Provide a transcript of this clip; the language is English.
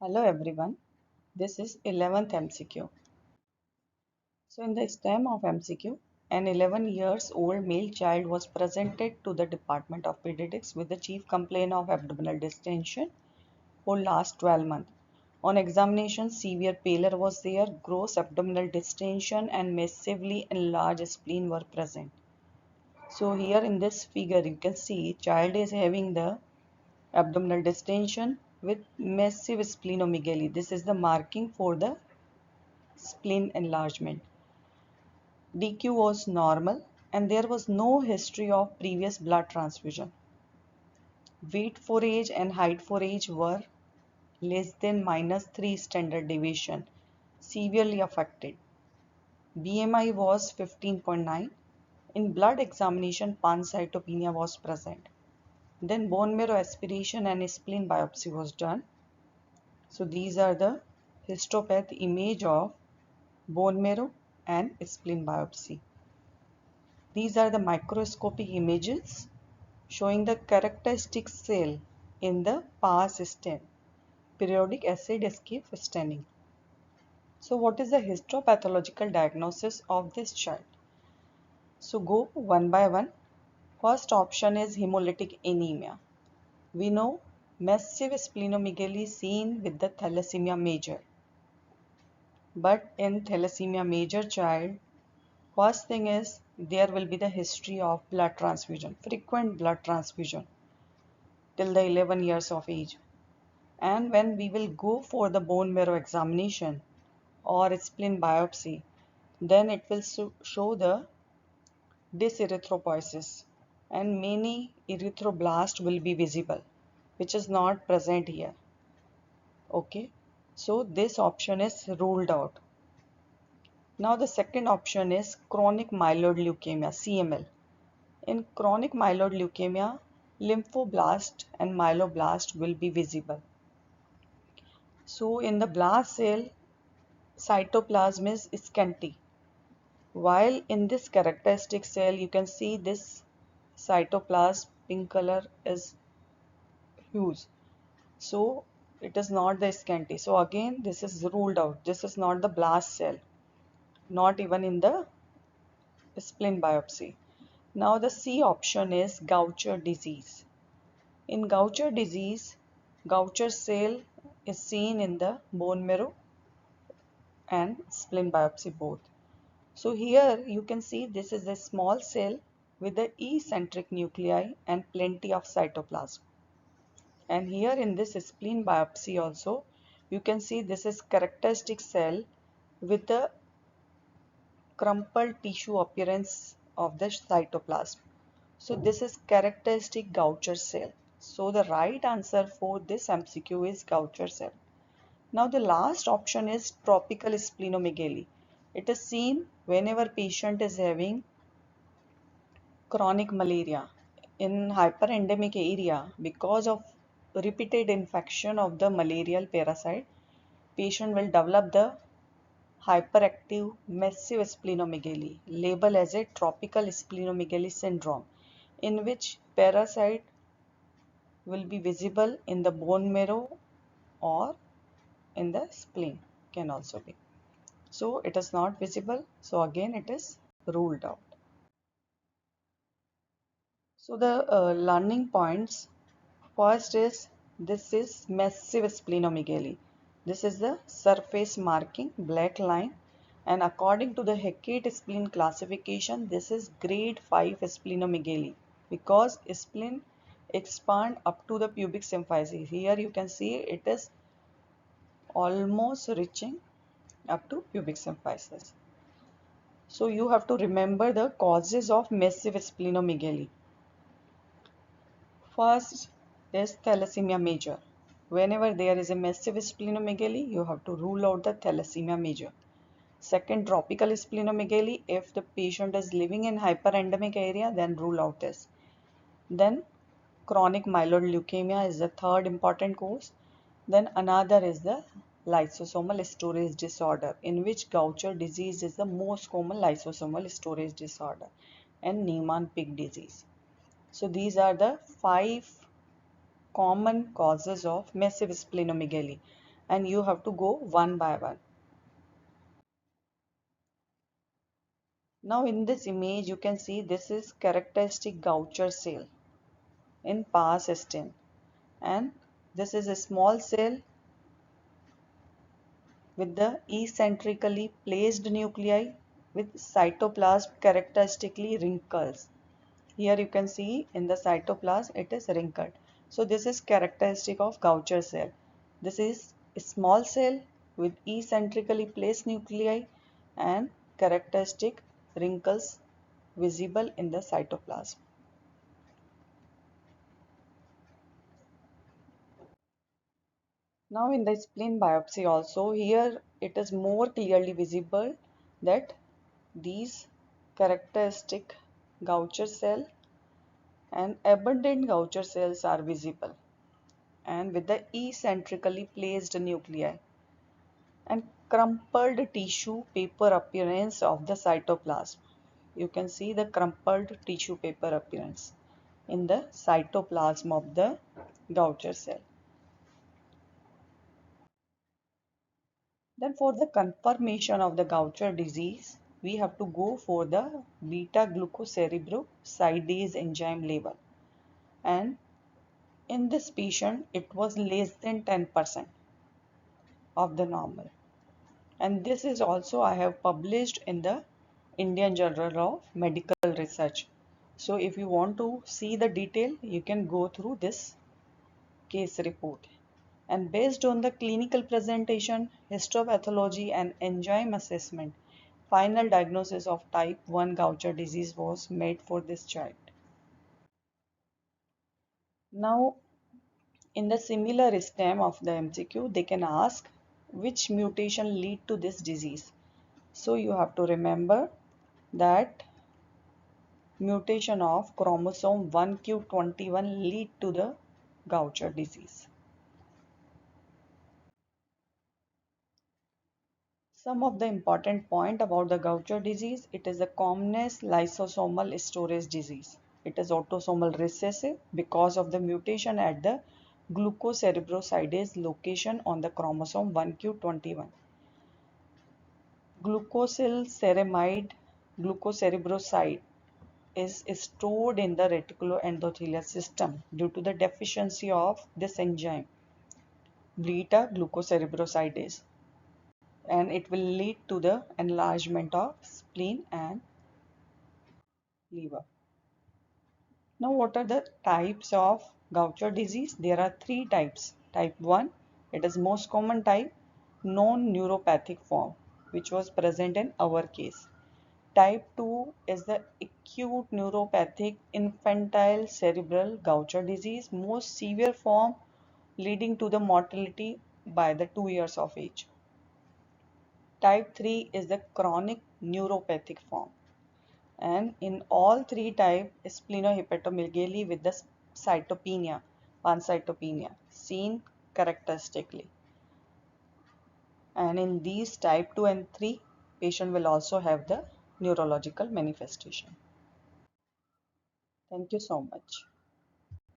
Hello everyone, this is 11th MCQ. So in the stem of MCQ, an 11 years old male child was presented to the Department of Pediatrics with the chief complaint of abdominal distension for last 12 months. On examination, severe pallor was there, gross abdominal distension and massively enlarged spleen were present. So here in this figure you can see child is having the abdominal distension with massive splenomegaly. This is the marking for the spleen enlargement. DQ was normal and there was no history of previous blood transfusion. Weight for age and height for age were less than -3 standard deviation, severely affected. BMI was 15.9. In blood examination, pancytopenia was present. Then bone marrow aspiration and spleen biopsy was done. So these are the histopath image of bone marrow and spleen biopsy. These are the microscopic images showing the characteristic cell in the pars stem, periodic acid escape staining. So what is the histopathological diagnosis of this child? So go one by one. First option is hemolytic anemia. We know massive splenomegaly seen with the thalassemia major. But in thalassemia major child, first thing is there will be the history of blood transfusion, frequent blood transfusion till the 11 years of age. And when we will go for the bone marrow examination or spleen biopsy, then it will show the dyserythropoiesis and many erythroblasts will be visible, which is not present here. Okay, so this option is ruled out. Now the second option is chronic myeloid leukemia, CML. In chronic myeloid leukemia, lymphoblast and myeloblast will be visible. So in the blast cell, cytoplasm is scanty, while in this characteristic cell you can see this cytoplasm pink color is huge. So it is not the scanty. So again this is ruled out. This is not the blast cell, not even in the spleen biopsy. Now the C option is Gaucher disease. In Gaucher disease, Gaucher cell is seen in the bone marrow and spleen biopsy both. So here you can see this is a small cell with the eccentric nuclei and plenty of cytoplasm. And here in this spleen biopsy also you can see this is characteristic cell with the crumpled tissue appearance of the cytoplasm. So this is characteristic Gaucher cell. So the right answer for this MCQ is Gaucher cell. Now the last option is tropical splenomegaly. It is seen whenever patient is having chronic malaria in hyperendemic area because of repeated infection of the malarial parasite. Patient will develop the hyperactive massive splenomegaly, labeled as a tropical splenomegaly syndrome, in which parasite will be visible in the bone marrow or in the spleen can also be. So it is not visible. So again it is ruled out. So the learning points first is this is massive splenomegaly. This is the surface marking black line, and according to the Hackett spleen classification this is grade 5 splenomegaly because spleen expand up to the pubic symphysis. Here you can see it is almost reaching up to pubic symphysis. So you have to remember the causes of massive splenomegaly. First is thalassemia major. Whenever there is a massive splenomegaly, you have to rule out the thalassemia major. Second, tropical splenomegaly. If the patient is living in hyperendemic area, then rule out this. Then chronic myeloid leukemia is the third important cause. Then another is the lysosomal storage disorder, in which Gaucher disease is the most common lysosomal storage disorder, and Niemann-Pick disease. So these are the 5 common causes of massive splenomegaly. and you have to go one by one. Now in this image you can see this is characteristic Gaucher cell in pars stem, and this is a small cell with the eccentrically placed nuclei with cytoplasm characteristically wrinkles. Here you can see in the cytoplasm it is wrinkled. So this is characteristic of Gaucher cell. This is a small cell with eccentrically placed nuclei and characteristic wrinkles visible in the cytoplasm. Now in the spleen biopsy also, here it is more clearly visible that these characteristic Gaucher cell and abundant Gaucher cells are visible, and with the eccentrically placed nuclei and crumpled tissue paper appearance of the cytoplasm. You can see the crumpled tissue paper appearance in the cytoplasm of the Gaucher cell. Then for the confirmation of the Gaucher disease, we have to go for the beta glucocerebrosidase enzyme level. And in this patient, it was less than 10% of the normal. And this is also I have published in the Indian Journal of Medical Research. So if you want to see the detail, you can go through this case report. And based on the clinical presentation, histopathology and enzyme assessment, final diagnosis of type 1 Gaucher disease was made for this child. Now, in the similar stem of the MCQ, they can ask which mutation lead to this disease. So you have to remember that mutation of chromosome 1q21 lead to the Gaucher disease. Some of the important point about the Gaucher disease, it is the commonest lysosomal storage disease. It is autosomal recessive because of the mutation at the glucocerebrosidase location on the chromosome 1q21. Glucosylceramide glucocerebroside is stored in the reticuloendothelial system due to the deficiency of this enzyme, beta glucocerebrosidase, and it will lead to the enlargement of spleen and liver. Now, what are the types of Gaucher disease? There are three types. Type 1, it is most common type, non-neuropathic form, which was present in our case. Type 2 is the acute neuropathic infantile cerebral Gaucher disease, most severe form leading to the mortality by the 2 years of age. Type 3 is the chronic neuropathic form. And in all three types, splenohepatomegaly with the cytopenia, pancytopenia, seen characteristically. And in these type 2 and 3, patient will also have the neurological manifestation. Thank you so much.